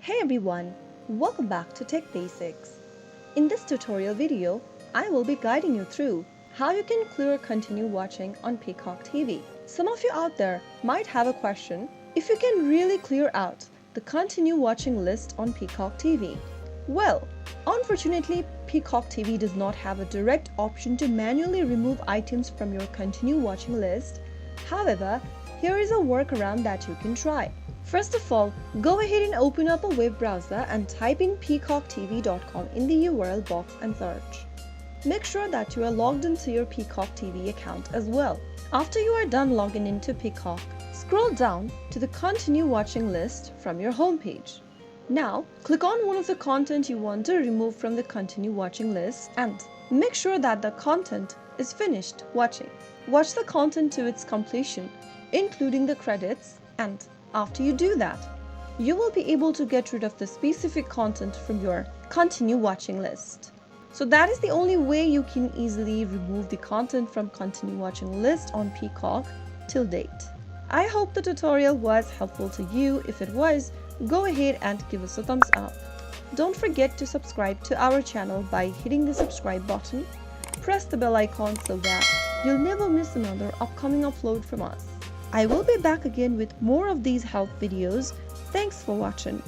Hey everyone, welcome back to Tech Basics. In this tutorial video, I will be guiding you through how you can clear continue watching on Peacock TV. Some of you out there might have a question if you can really clear out the continue watching list on Peacock TV. Well, unfortunately, Peacock TV does not have a direct option to manually remove items from your continue watching list. However, here is a workaround that you can try. First of all, go ahead and open up a web browser and type in peacocktv.com in the URL box and search. Make sure that you are logged into your Peacock TV account as well. After you are done logging into Peacock, scroll down to the Continue Watching list from your homepage. Now, click on one of the content you want to remove from the Continue Watching list and make sure that the content is finished watching. Watch the content to its completion, including the credits, and after you do that, you will be able to get rid of the specific content from your Continue Watching list. So that is the only way you can easily remove the content from Continue Watching list on Peacock till date. I hope the tutorial was helpful to you. If it was, go ahead and give us a thumbs up. Don't forget to subscribe to our channel by hitting the subscribe button. Press the bell icon so that you'll never miss another upcoming upload from us. I will be back again with more of these help videos. Thanks for watching.